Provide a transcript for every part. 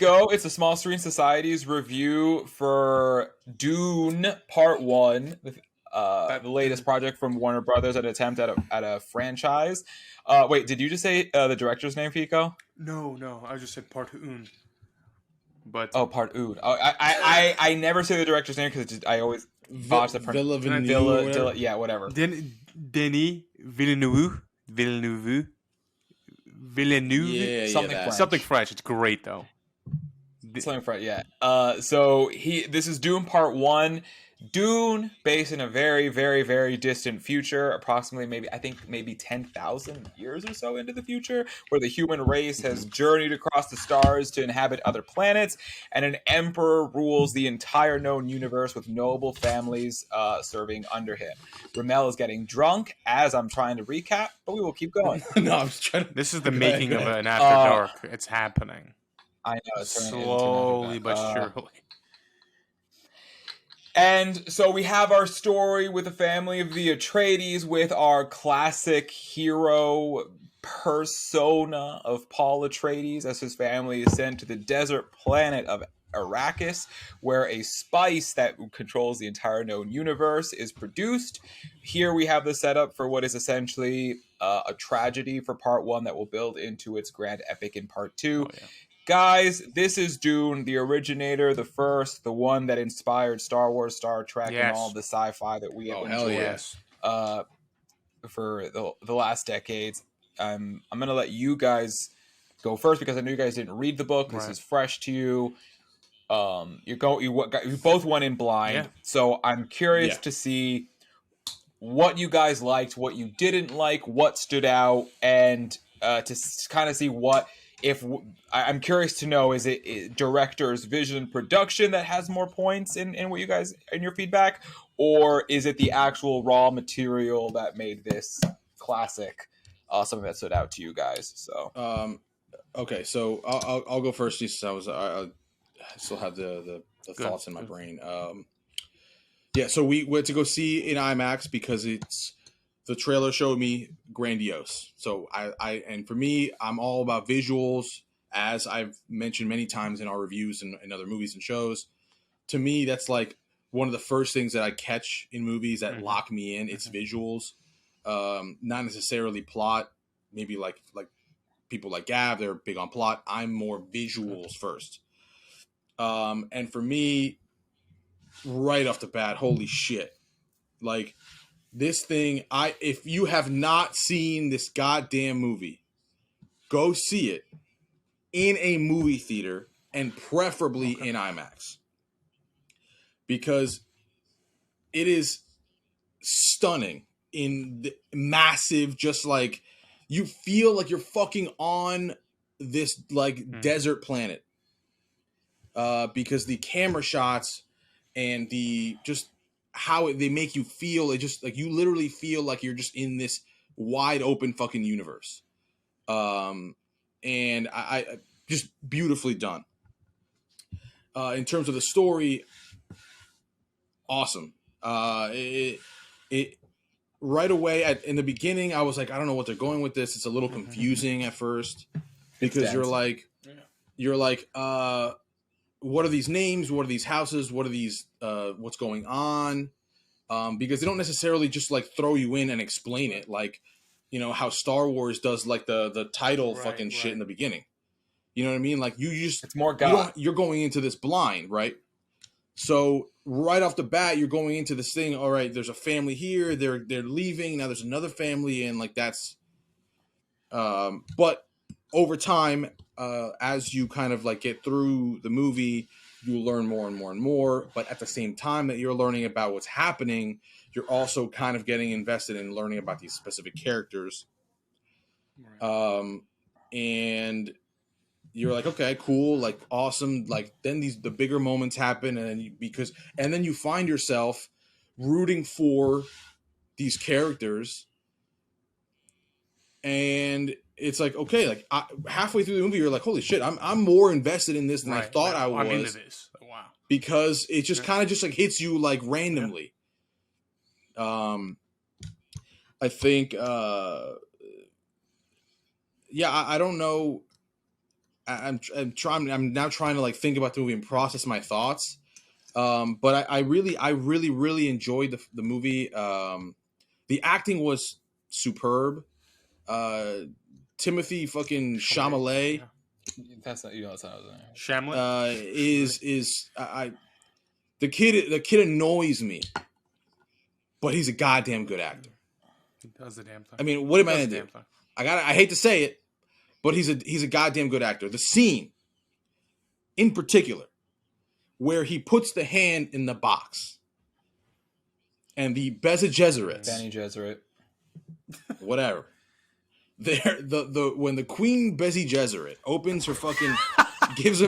go. It's a Small Screen Society's review for Dune Part 1, the latest project from Warner Brothers, an attempt at a franchise. Wait, did you just say the director's name, Fico? No, I just said part un. But Part Oud. Oh, I never say the director's name because I always botch the pronunciation. Villa, yeah, whatever. Denis Villeneuve. Yeah, something French. Something French. It's great though. Something French, yeah. So this is Dune Part 1. Dune, based in a very, very, very distant future, approximately maybe 10,000 years or so into the future, where the human race has journeyed across the stars to inhabit other planets, and an emperor rules the entire known universe with noble families serving under him. Ramel is getting drunk as I'm trying to recap, but we will keep going. No, I'm just trying to... This is the making of an After Dark. It's happening. I know, it's slowly but surely. And so we have our story with the family of the Atreides, with our classic hero persona of Paul Atreides as his family is sent to the desert planet of Arrakis, where a spice that controls the entire known universe is produced. Here we have the setup for what is essentially a tragedy for Part 1 that will build into its grand epic in Part 2. Oh, yeah. Guys, this is Dune, the originator, the first, the one that inspired Star Wars, Star Trek, and all the sci-fi that we have enjoyed for the last decades. I'm going to let you guys go first because I know you guys didn't read the book. This is fresh to you. You both went in blind, so I'm curious to see what you guys liked, what you didn't like, what stood out, and to kind of see what... I'm curious to know, is it director's vision and production that has more points in what you guys in your feedback, or is it the actual raw material that made this classic something that stood out to you guys? So okay, so I'll go first. Since I still have the thoughts in my brain. So we went to go see in IMAX because the trailer showed me grandiose. So and for me, I'm all about visuals, as I've mentioned many times in our reviews and other movies and shows. To me, that's like one of the first things that I catch in movies that lock me in. It's visuals, not necessarily plot. Maybe like people like Gav, they're big on plot. I'm more visuals first. And for me, right off the bat, holy shit. Like, this thing, if you have not seen this goddamn movie, go see it in a movie theater and preferably in IMAX. Because it is stunning in the massive, just like, you feel like you're fucking on this like desert planet. Because the camera shots and the just how they make you feel, it just like you literally feel like you're just in this wide open fucking universe. And I just beautifully done. In terms of the story, awesome. It right away in the beginning, I was like, I don't know what they're going with this. It's a little confusing at first because you're like, what are these names? What are these houses? What are these, what's going on? Because they don't necessarily just like throw you in and explain it. Like, you know, how Star Wars does like the title shit in the beginning. You know what I mean? Like you just, it's more God. You're going into this blind, right? So right off the bat, you're going into this thing. All right, there's a family here. They're leaving. Now there's another family. And like, that's, but over time, as you kind of like get through the movie, you learn more and more and more. But at the same time that you're learning about what's happening, you're also kind of getting invested in learning about these specific characters. And you're like, okay, cool, like awesome. Like then the bigger moments happen, and then you find yourself rooting for these characters, and it's like, okay, like halfway through the movie, you're like, holy shit, I'm more invested in this than I thought I was. I'm into this. Wow. Because it just kind of just like hits you like randomly. I think, I don't know. I'm now trying to like think about the movie and process my thoughts. But I really enjoyed the movie. The acting was superb. Timothy fucking Chalamet. Yeah. That's not, that's not Shamlet. The kid annoys me, but he's a goddamn good actor. He does the damn thing. I mean, what am I gonna do? I hate to say it, but he's a goddamn good actor. The scene, in particular, where he puts the hand in the box, and the Bene Gesserit, whatever. When the Queen Bene Gesserit opens her fucking,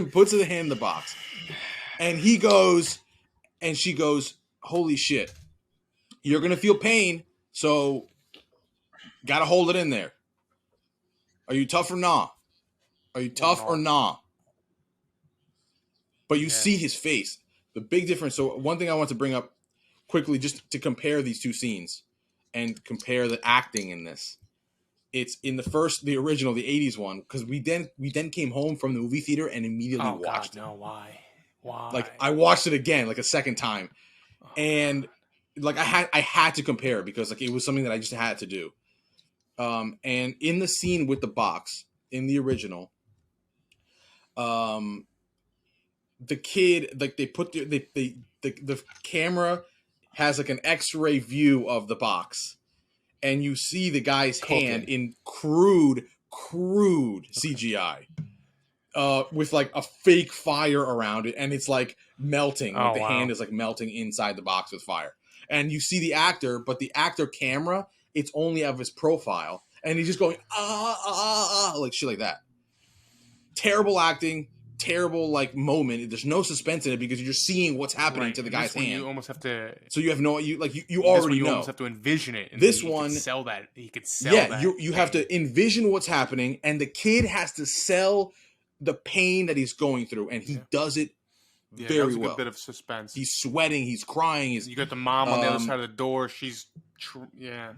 puts the hand in the box, and he goes, and she goes, "Holy shit, you're gonna feel pain, so gotta hold it in there. Are you tough or nah? Are you tough or nah?" But you see his face. The big difference. So one thing I want to bring up quickly, just to compare these two scenes and compare the acting in this. It's in the original, the 80s one, because we then came home from the movie theater and immediately watched it. No, why? Like I watched it again, like a second time, and like I had to compare because like it was something that I just had to do. And in the scene with the box in the original, the kid, like they put the camera has like an X-ray view of the box. And you see the guy's hand in crude CGI, with like a fake fire around it, and it's like melting. Like the hand is like melting inside the box with fire. And you see the actor, but the actor camera, it's only of his profile, and he's just going like shit like that. Terrible acting. Terrible like moment. There's no suspense in it because you're just seeing what's happening to the guy's hand. You almost have to. So you have you already know. You almost have to envision it. And this one he could sell that. You have to envision what's happening, and the kid has to sell the pain that he's going through, and he does it very that was a well. good bit of suspense. He's sweating. He's crying. You got the mom on the other side of the door. She's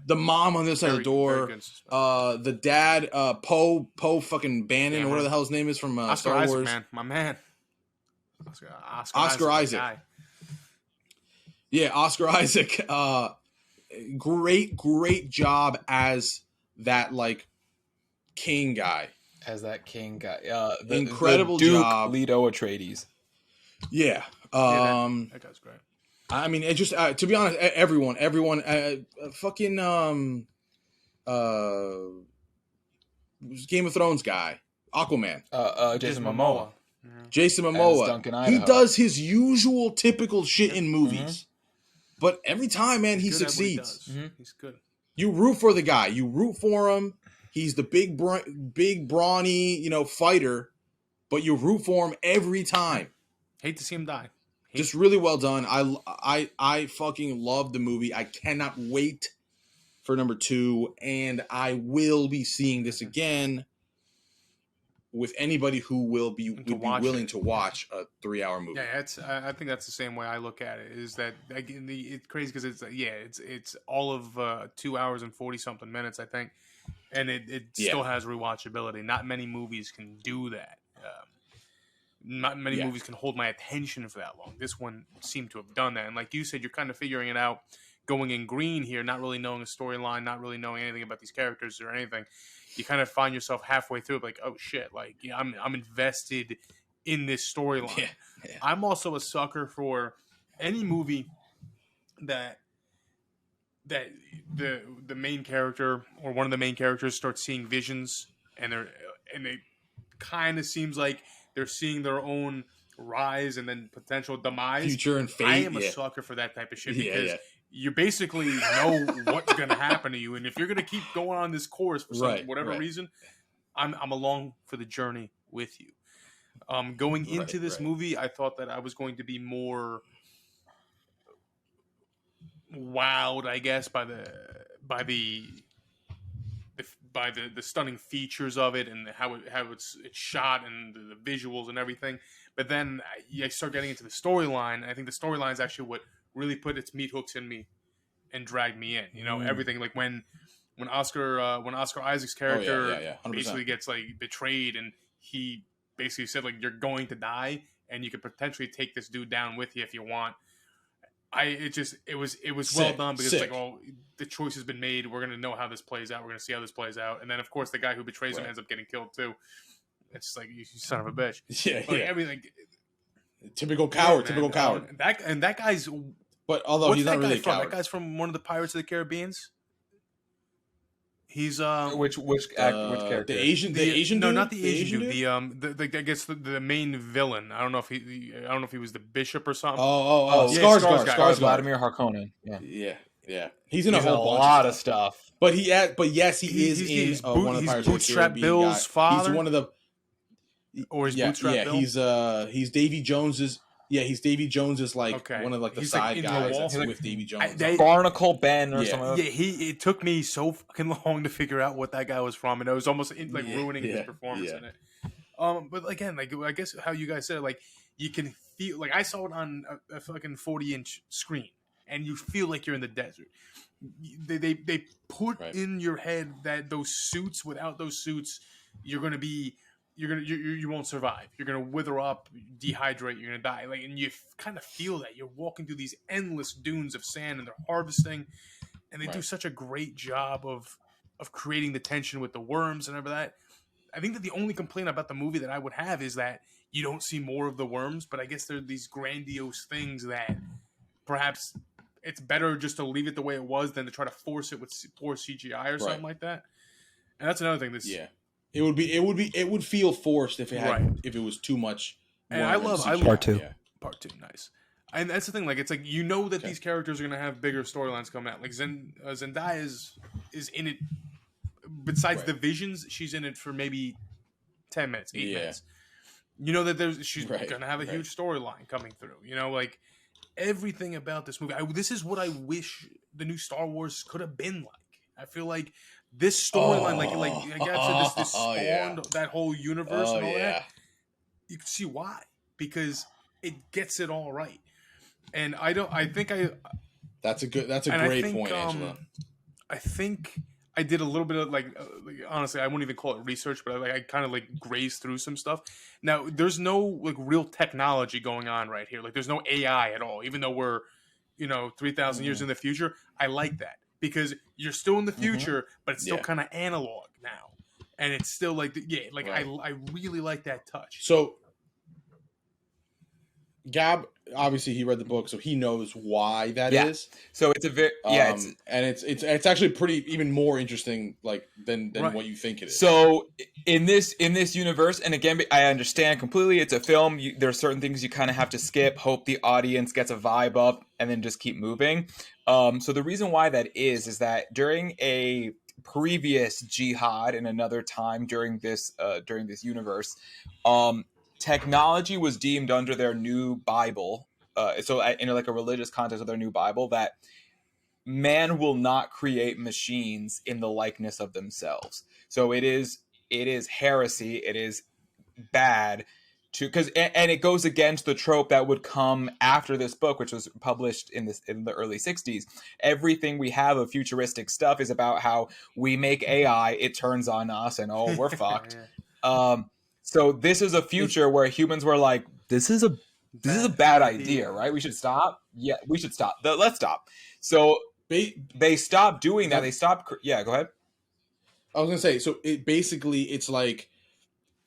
the mom on the other side of the door. The dad, Poe fucking Bannon, or whatever the hell his name is from Star Isaac, Wars. Man, my man. Oscar Isaac. Yeah, Oscar Isaac. Great job as that like king guy. Incredible the Duke job. Leto Atreides. Yeah. That guy's great. I mean, it just to be honest, everyone, fucking Game of Thrones guy, Aquaman, Jason Momoa. Jason Momoa. Duncan, he does his usual typical shit in movies, but every time, man, he succeeds. He's good. You root for the guy. You root for him. He's the big brawny, fighter, but you root for him every time. Hate to see him die. Just really well done. I fucking love the movie. I cannot wait for number 2, and I will be seeing this again with anybody who would be willing to watch a 3-hour movie. Yeah, I think that's the same way I look at it. Is that it's crazy because it's all of 2 hours and 40 something minutes, I think, and it still has rewatchability. Not many movies can do that. Not many movies can hold my attention for that long. This one seemed to have done that. And like you said, you're kind of figuring it out going in green here, not really knowing a storyline, not really knowing anything about these characters or anything. You kind of find yourself halfway through like, oh shit, like I'm invested in this storyline. Yeah. I'm also a sucker for any movie that the main character or one of the main characters starts seeing visions and it kind of seems like they're seeing their own rise and then potential demise. Future and fate. I am a sucker for that type of shit because you basically know what's going to happen to you. And if you're going to keep going on this course for whatever reason, I'm along for the journey with you. Going into this movie, I thought that I was going to be more wowed, I guess, by the stunning features of it and how it's shot and the visuals and everything. But then I start getting into the storyline. And I think the storyline is actually what really put its meat hooks in me and dragged me in. Everything like when Oscar Isaac's character basically gets like betrayed and he basically said, like, you're going to die, and you could potentially take this dude down with you if you want. It was well done, because it's like, oh, the choice has been made. We're gonna know how this plays out. We're gonna see how this plays out, and then of course the guy who betrays him ends up getting killed too. It's just like, you son of a bitch. Yeah, like, yeah. Everything. Typical coward. Yeah, typical coward. That guy's. But although he's not really a coward. That guy's from one of the Pirates of the Caribbeans. He's which character? The Asian dude? No, not the Asian dude. I guess the main villain. I don't know if he was the bishop or something. Oh, yeah, Skarsgård. Vladimir Harkonnen. Yeah. He's in a whole lot of stuff. But yes, he's in one of the Pirates of the Bootstrap Caribbean Bill's guy. father. He's one of the. Or he's Bootstrap Bill. He's Davy Jones's. Yeah, he's Davy Jones's one of the he's side like guys that's with Davy Jones. Barnacle Ben or something. Yeah, it took me so fucking long to figure out what that guy was from, and it was almost ruining his performance in it. But again, like, I guess how you guys said, like, you can feel, like, I saw it on a fucking 40-inch screen, and you feel like you're in the desert. They put in your head that those suits, without those suits, you won't survive. You're gonna wither up, dehydrate. You're gonna die. Like, and you kind of feel that you're walking through these endless dunes of sand, and they're harvesting, and they do such a great job of creating the tension with the worms and everything. I think that the only complaint about the movie that I would have is that you don't see more of the worms. But I guess they're these grandiose things that perhaps it's better just to leave it the way it was than to try to force it with poor CGI or something like that. And that's another thing. It would feel forced if it was too much. And I love part two. Yeah. Part two, nice. And that's the thing. Like, it's like, you know that these characters are gonna have bigger storylines coming out. Like Zendaya is in it. Besides the visions, she's in it for maybe 10 minutes, 8 minutes. You know that she's gonna have a huge storyline coming through. You know, like, everything about this movie. This is what I wish the new Star Wars could have been like. I feel like this storyline, I guess this spawned that whole universe and all that. You can see why, because it gets it all right. And That's a great point, Angela. I think I did a little bit of honestly, I wouldn't even call it research, but I kind of grazed through some stuff. Now, there's no real technology going on right here. Like, there's no AI at all, even though we're 3,000 years in the future. I like that, because you're still in the future, but it's still kind of analog now, and it's still I really like that touch. So Gab, obviously, he read the book, so he knows why that is. So it's a very it's actually pretty even more interesting than what you think it is. So in this universe, and again, I understand completely. It's a film. There are certain things you kind of have to skip. Hope the audience gets a vibe up, and then just keep moving. So the reason why that is that during a previous jihad in another time during this universe, technology was deemed under their new Bible. So in a religious context of their new Bible, that man will not create machines in the likeness of themselves. So it is heresy. It is bad because it goes against the trope that would come after this book, which was published in the early 60s. Everything we have of futuristic stuff is about how we make AI, it turns on us, and we're fucked. So this is a future where humans were like, this is a bad idea, right? We should stop. Yeah, we should stop. Let's stop. So they stopped doing that. They stopped. Yeah, go ahead. I was gonna say. So it's like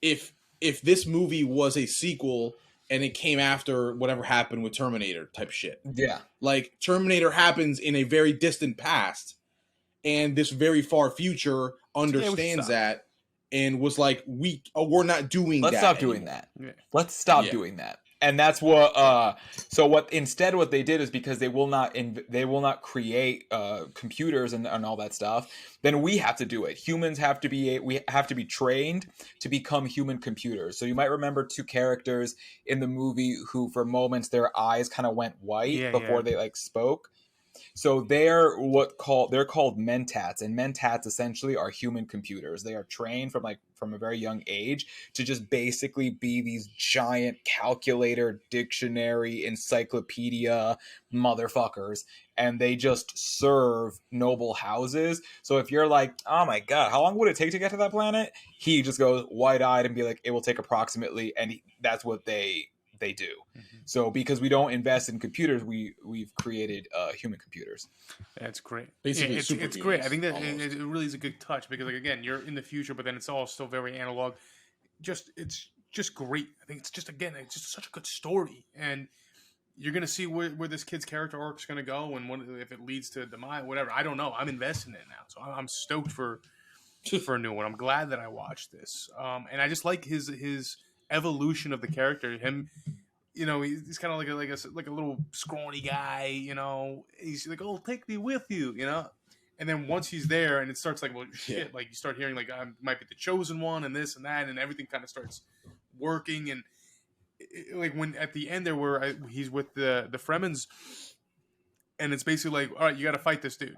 if this movie was a sequel and it came after whatever happened with Terminator type shit. Yeah, like Terminator happens in a very distant past, and this very far future understands that. And was like, we're not doing that. Let's stop doing that. Yeah. Let's stop doing that. And that's what. So what they did is, because they will not create computers and all that stuff. Then we have to do it. Humans have to be trained to become human computers. So you might remember two characters in the movie who, for moments, their eyes kind of went white before they spoke. So they're called mentats, and mentats essentially are human computers. They are trained from a very young age to just basically be these giant calculator, dictionary, encyclopedia motherfuckers, and they just serve noble houses. So if you're like, oh my god, how long would it take to get to that planet? He just goes wide-eyed and be like, it will take approximately, and that's what they do. Mm-hmm. So because we don't invest in computers, we've created human computers. That's great. Basically, it's great. I think that it really is a good touch because, like, again, you're in the future, but then it's all still very analog. It's just great. I think it's just such a good story, and you're gonna see where this kid's character arc is gonna go, and if it leads to demise, whatever. I don't know. I'm invested in it now, so I'm stoked for a new one. I'm glad that I watched this, and I just like his evolution of the character. Him, he's kind of like a little scrawny guy. He's like, "Oh, take me with you," And then once he's there, and it starts like, well, shit, like you start hearing like I might be the chosen one, and this and that, and everything kind of starts working. And like when at the end there, where he's with the Fremens, and it's basically like, all right, you got to fight this dude,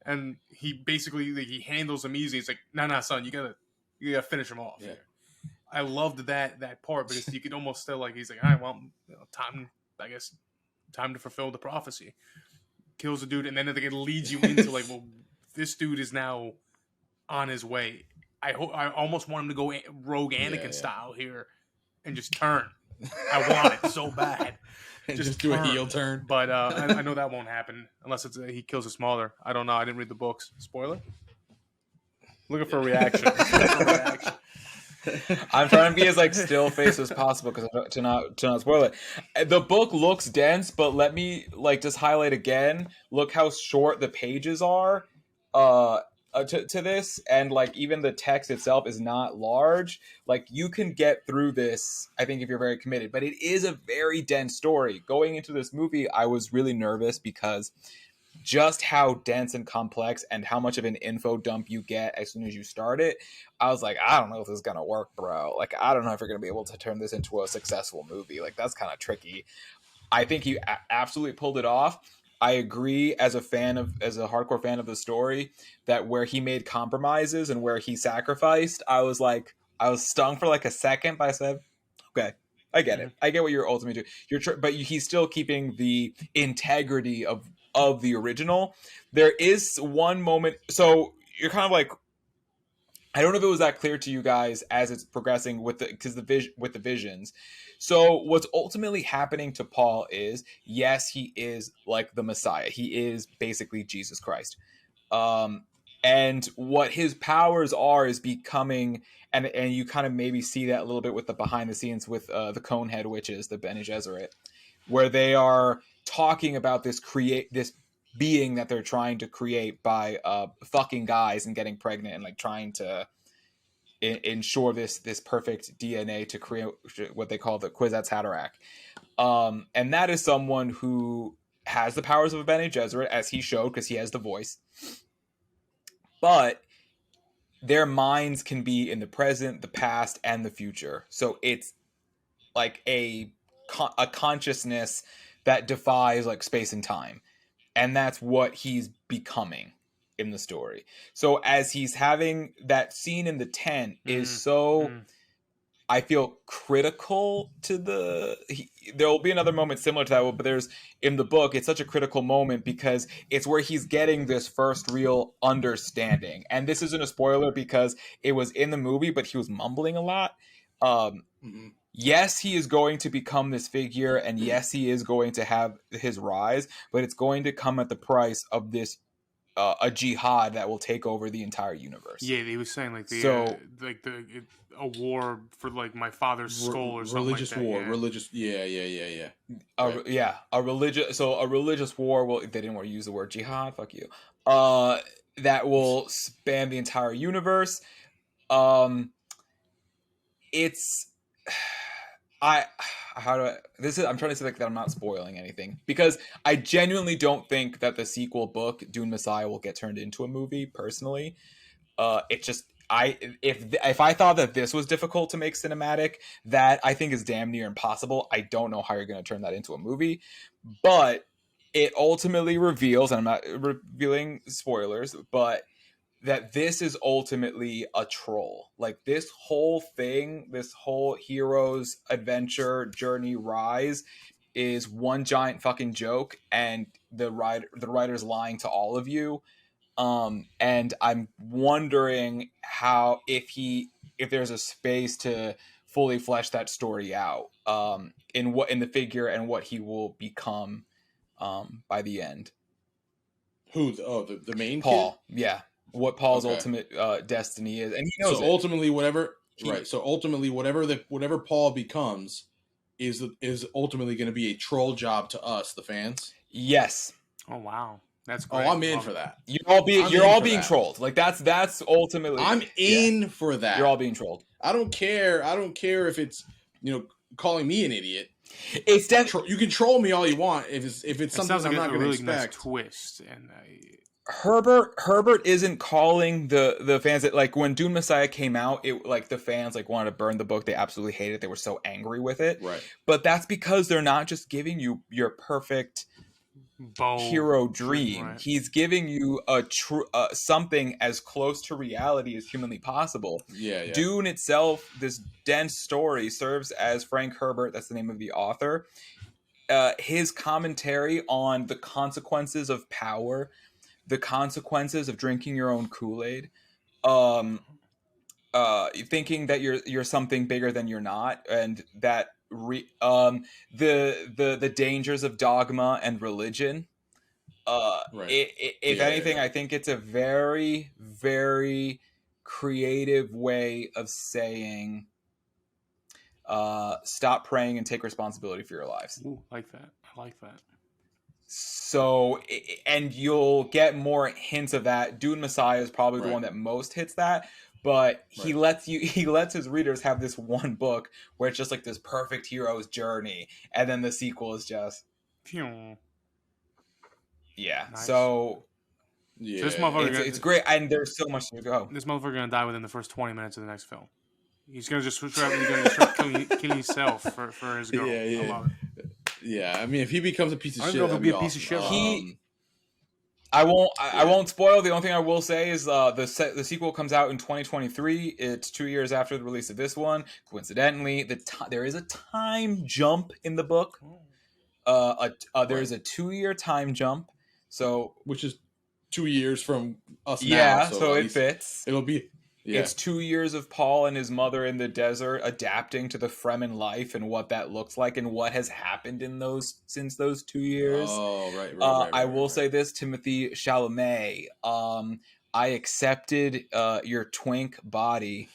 and he basically he handles him easy. He's like, nah, son, you gotta finish him off. Yeah. Here. I loved that part because you could almost tell like he's like, all right, well, time to fulfill the prophecy. Kills the dude, and then it leads you into like, well, this dude is now on his way. I almost want him to go rogue Anakin style here and just turn. I want it so bad. Just do a heel turn. But I know that won't happen unless he kills a smaller. I don't know. I didn't read the books. Spoiler? Looking for a reaction. I'm trying to be as like still face as possible because to not spoil it. The book looks dense, but let me just highlight again. Look how short the pages are to this, and like even the text itself is not large. Like you can get through this, I think, if you're very committed. But it is a very dense story. Going into this movie, I was really nervous because just how dense and complex and how much of an info dump you get as soon as you start it. I was like, I don't know if this is going to work, bro. Like, I don't know if you're going to be able to turn this into a successful movie. Like, that's kind of tricky. I think he absolutely pulled it off. I agree as a hardcore fan of the story that where he made compromises and where he sacrificed, I was stung for like a second, but I said, okay, I get it. I get what you're ultimately doing. But he's still keeping the integrity of the original. There is one moment, so you're kind of like, I don't know if it was that clear to you guys as it's progressing with the visions. So what's ultimately happening to Paul is, yes, he is like the Messiah. He is basically Jesus Christ. And what his powers are is becoming, and you kind of maybe see that a little bit with the behind the scenes with the Conehead witches, the Bene Gesserit, where they are talking about this being that they're trying to create by fucking guys and getting pregnant and like trying to ensure this perfect DNA to create what they call the Kwisatz Haderach. And that is someone who has the powers of a Bene Gesserit, as he showed, because he has the voice. But their minds can be in the present, the past, and the future. So it's like a consciousness that defies like space and time. And that's what he's becoming in the story. So as he's having that scene in the tent I feel critical to there will be another moment similar to that, but there's in the book, it's such a critical moment because it's where he's getting this first real understanding. And this isn't a spoiler because it was in the movie, but he was mumbling a lot. Yes, he is going to become this figure, and yes, he is going to have his rise, but it's going to come at the price of this a jihad that will take over the entire universe. Yeah, he was saying a war for like my father's skull or something. Religious like that. war, yeah. religious. A religious war. Well, they didn't want to use the word jihad. Fuck you. That will span the entire universe. It's I'm trying to say like that I'm not spoiling anything because I genuinely don't think that the sequel book Dune Messiah will get turned into a movie personally. It just if I thought that this was difficult to make cinematic, that I think is damn near impossible. I don't know how you're going to turn that into a movie, but it ultimately reveals, and I'm not revealing spoilers, but that this is ultimately a troll. Like, this whole thing, this whole hero's adventure, journey, rise is one giant fucking joke, and the writer's lying to all of you. And I'm wondering how, if there's a space to fully flesh that story out, in the figure and what he will become, by the end. Who? The main Paul. kid? Yeah, what Paul's ultimate destiny is, and he knows. So ultimately, whatever whatever Paul becomes is ultimately going to be a troll job to us, the fans. Yes. Oh wow. That's great. Oh, I'm in for that. You're all being trolled. Like, that's ultimately. I'm in for that. You're all being trolled. I don't care if it's, calling me an idiot. It's you can troll me all you want if it's something I'm not going to expect. Nice twist. And Herbert isn't calling the fans that, like, when Dune Messiah came out, it, like, the fans, like, wanted to burn the book. They absolutely hated it. They were so angry with it. Right. But that's because they're not just giving you your perfect hero dream. Right. He's giving you something as close to reality as humanly possible. Yeah. Dune itself, this dense story, serves as Frank Herbert, that's the name of the author, his commentary on the consequences of power, the consequences of drinking your own Kool-Aid, thinking that you're something bigger than you're not, and that the dangers of dogma and religion. If anything, I think it's a very, very creative way of saying, stop praying and take responsibility for your lives. Ooh, I like that. So, and you'll get more hints of that. Dune Messiah is probably the one that most hits that, but he lets his readers have this one book where it's just like this perfect hero's journey, and then the sequel is just nice. So this motherfucker, it's great, and there's so much to go. This motherfucker gonna die within the first 20 minutes of the next film. He's gonna just start killing himself for his girl. Yeah. I love it. Yeah, I mean, if he becomes a piece of shit, he'll be a piece of shit. I won't spoil. The only thing I will say is the sequel comes out in 2023. It's 2 years after the release of this one. Coincidentally, there is a time jump in the book. There is a 2-year time jump. So, which is 2 years from us now. Yeah, so it fits. It'll be. Yeah. It's 2 years of Paul and his mother in the desert adapting to the Fremen life and what that looks like and what has happened since those 2 years. Oh, right. I will say this, Timothée Chalamet. I accepted your twink body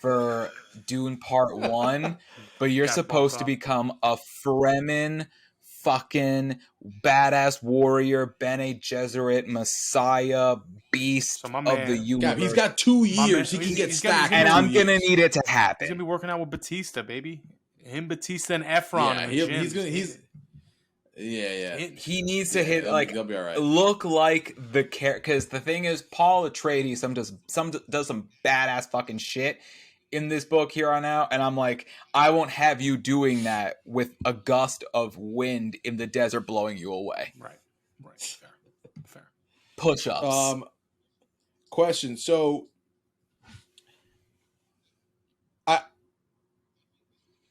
for Dune Part 1, but you're supposed to become a Fremen fucking badass warrior, Bene Gesserit, Messiah, beast of the universe. He's got 2 years. He can get stacked. And I'm going to need it to happen. He's going to be working out with Batista, baby. Him, Batista, and Efron. He needs to hit, he'll be all right. Look like the character. Because the thing is, Paul Atreides does some badass fucking shit in this book here on out, and I'm like, I won't have you doing that with a gust of wind in the desert blowing you away. Right. Fair. Push-ups. Question. So,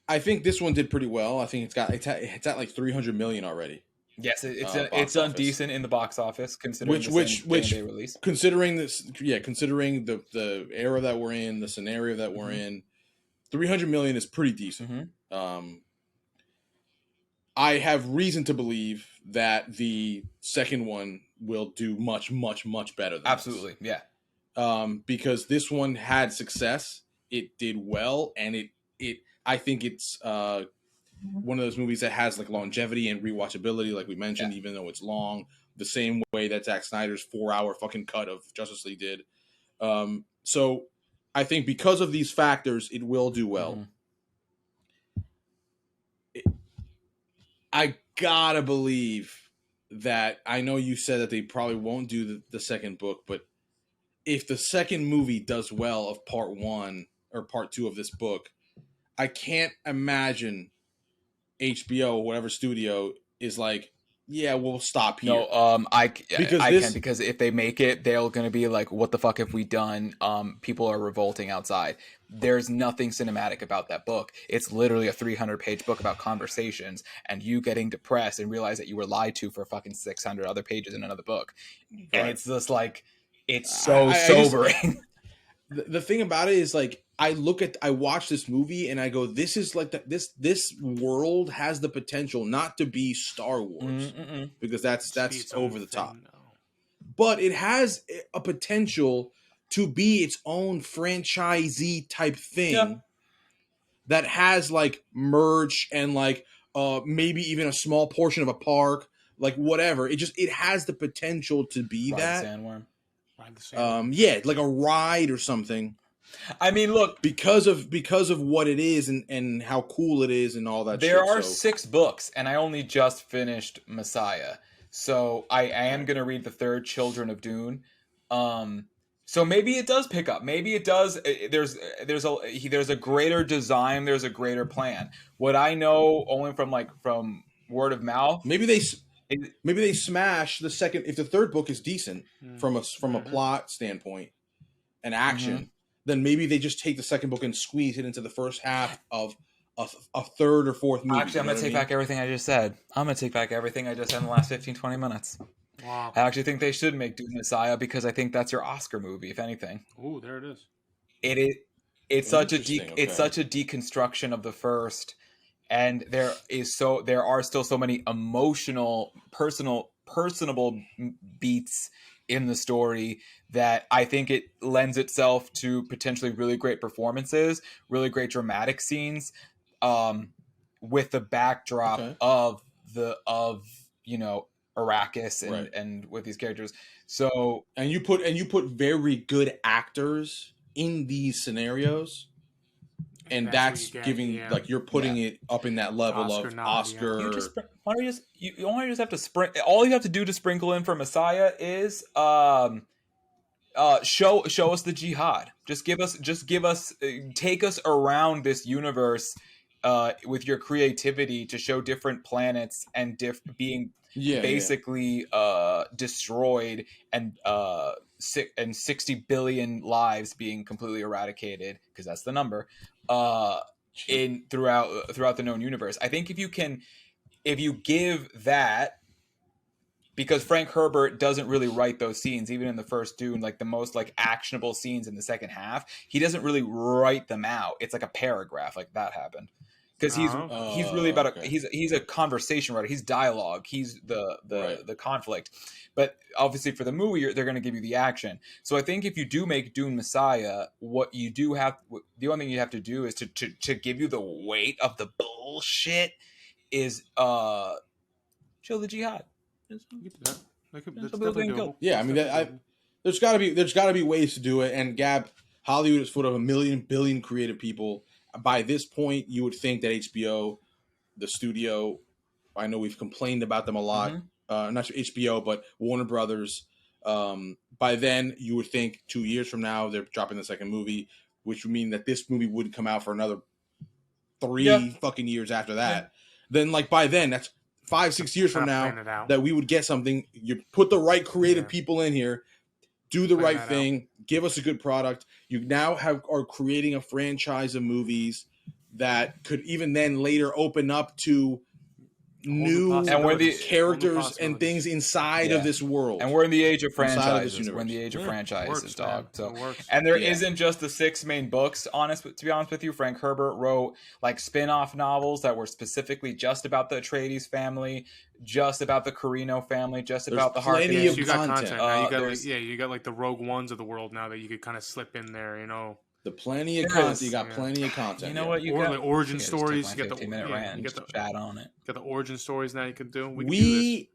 I think this one did pretty well. I think it's at like 300 million already. Yes, it's done decent in the box office considering which release. Considering the era that we're in, the scenario that we're in, 300 million is pretty decent. Mm-hmm. I have reason to believe that the second one will do much, much, much better than absolutely, this. Yeah. Because this one had success, it did well, and I think it's one of those movies that has like longevity and rewatchability, like we mentioned, even though it's long, the same way that Zack Snyder's 4-hour fucking cut of Justice League did. So I think because of these factors, it will do well. Mm-hmm. I gotta believe that, I know you said that they probably won't do the second book, but if the second movie does well of part 1 or part 2 of this book, I can't imagine HBO, whatever studio, is like, yeah, we'll stop here. No, I can, because if they make it, they're going to be like, what the fuck have we done? People are revolting outside. There's nothing cinematic about that book. It's literally a 300-page book about conversations and you getting depressed and realize that you were lied to for fucking 600 other pages in another book. Right. And it's just like, it's so sobering. The thing about it is, like, I watch this movie and I go, this is like this world has the potential not to be Star Wars, because that's over the top, but it has a potential to be its own franchisee type thing that has like merch and like maybe even a small portion of a park, like whatever. It has the potential to be that. Sandworm. Yeah, like a ride or something. I mean, look, because of what it is and how cool it is and all that. There are 6 books, and I only just finished Messiah, so I am gonna read the 3rd, Children of Dune. So maybe it does pick up. Maybe it does. There's a greater design. There's a greater plan. What I know only from word of mouth. Maybe they smash the second. If the 3rd book is decent from a plot standpoint and action, then maybe they just take the 2nd book and squeeze it into the first half of a 3rd or 4th movie. Actually, I'm going to take back everything I just said. I'm going to take back everything I just said in the last 15, 20 minutes. Wow. I actually think they should make Dune Messiah, because I think that's your Oscar movie, if anything. Ooh, there it is. It's such a deconstruction of the first, and there are still so many emotional, personable beats in the story that I think it lends itself to potentially really great performances, really great dramatic scenes, with the backdrop of Arrakis and with these characters. So and you put very good actors in these scenarios, and that's giving like you're putting it up in that level of Oscar. You only just have to all you have to do to sprinkle in for Messiah is show us the jihad. Just give us take us around this universe with your creativity to show different planets and being basically destroyed and 60 billion lives being completely eradicated, because that's the number in throughout the known universe. I think if you give that, because Frank Herbert doesn't really write those scenes, even in the first Dune, like the most like actionable scenes in the second half, he doesn't really write them out. It's like a paragraph, like that happened. Because he's really about he's a conversation writer. He's dialogue. He's the conflict. But obviously for the movie, they're going to give you the action. So I think if you do make Dune Messiah, the only thing you have to do is to give you the weight of the bullshit is show the jihad. Yeah, I mean, there's got to be ways to do it. And Gab, Hollywood is full of a million billion creative people. By this point, you would think that HBO, the studio, I know we've complained about them a lot. Not sure HBO, but Warner Brothers. By then, you would think 2 years from now they're dropping the 2nd movie, which would mean that this movie wouldn't come out for another 3 fucking years after that. Then, like, by then, that's 5-6 years from now that we would get something. You put the right creative people in here, do the right thing, give us a good product. You now are creating a franchise of movies that could even then later open up to new characters and things inside of this world. And we're in the age of franchises. We're in the age of franchises, dog. So, and there isn't just the 6 main books. To be honest with you, Frank Herbert wrote like spin-off novels that were specifically just about the Atreides family, just about the Carino family, just about the Harkonnens. You got content. Now you got like the Rogue Ones of the world now that you could kind of slip in there, The plenty of content. You got plenty of content. You know what? You got the origin stories. You got the rant. You got the chat on it. Got the origin stories now. You can do. We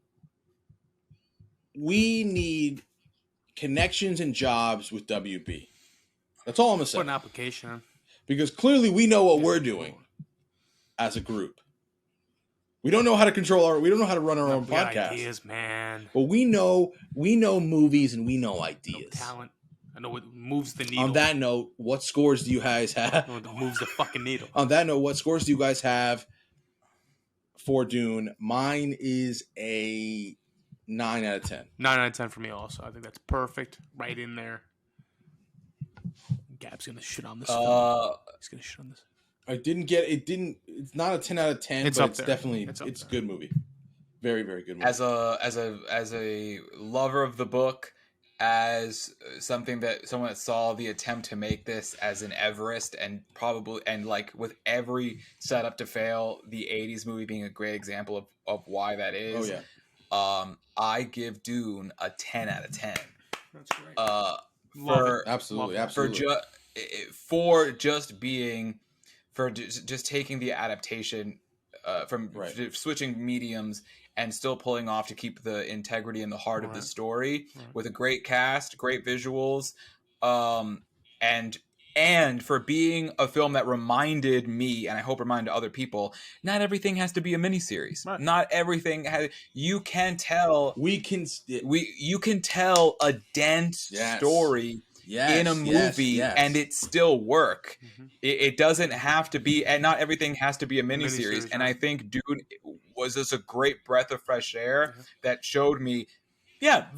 need connections and jobs with WB. That's all I'm gonna say. Put an application. Because clearly we know what we're doing as a group. We don't know how to we don't know how to run our own podcast. Ideas, man. But we know movies and we know ideas. No talent. I know what moves the needle. On that note, what scores do you guys have? Moves the fucking needle. On that note, what scores do you guys have for Dune. Mine is a 9 out of 10. 9 out of 10 for me also. I think that's perfect. Right in there. Gab's going to shit on this film. He's going to shit on this. It's not a 10 out of 10, but it's definitely it's a good movie. Very, very good movie. As a lover of the book, as someone that saw the attempt to make this as an Everest, and like with every setup to fail, the 80s movie being a great example of why that is. Oh yeah. I give Dune a 10 out of 10. That's great. Absolutely. For just taking the adaptation from switching mediums and still pulling off to keep the integrity and the heart of the story with a great cast, great visuals, and for being a film that reminded me, and I hope reminded other people, not everything has to be a miniseries. Right. Not everything has. You can tell. You can tell a dense story in a movie, and it still work. Mm-hmm. It doesn't have to be, and not everything has to be a miniseries. And I think Dune was just a great breath of fresh air that showed me,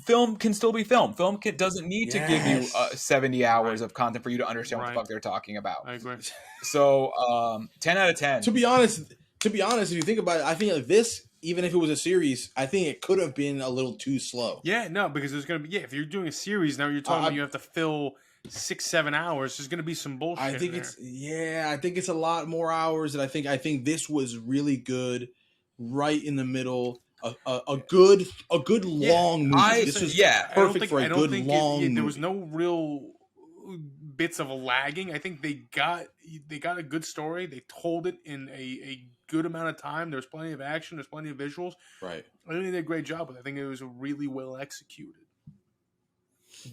film can still be film. Film doesn't need to give you 70 hours of content for you to understand what the fuck they're talking about. I agree. So 10 out of 10. To be honest, if you think about it, I think like this, even if it was a series, I think it could have been a little too slow. Yeah, no, because there's going to be, if you're doing a series, now you're talking about you have to fill 6-7 hours. There's going to be some bullshit. I think it's a lot more hours, and I think this was really good, right in the middle. A good long movie. This was perfect for a good long movie. There was no real bits of lagging. I think they got a good story. They told it in a good amount of time. There's plenty of action. There's plenty of visuals. Right. I think they did a great job with it. I think it was really well executed.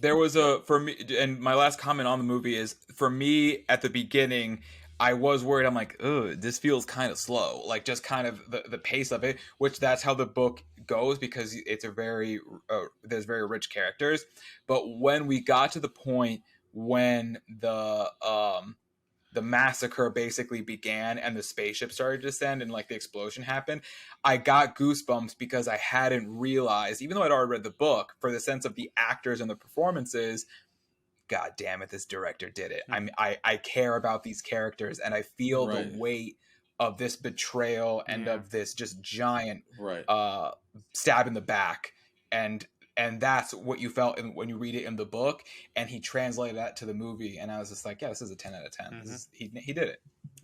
There was for me, and my last comment on the movie is, for me at the beginning, I was worried. I'm like, oh, this feels kind of slow. Like just kind of the pace of it, which that's how the book goes, because it's there's very rich characters. But when we got to the point when the massacre basically began and the spaceship started to descend and like the explosion happened, I got goosebumps because I hadn't realized, even though I'd already read the book, for the sense of the actors and the performances, God damn it, this director did it. I care about these characters, and I feel the weight of this betrayal and of this just giant stab in the back. And that's what you felt when you read it in the book, and he translated that to the movie, and I was just like, this is a 10 out of 10. Mm-hmm. He did it.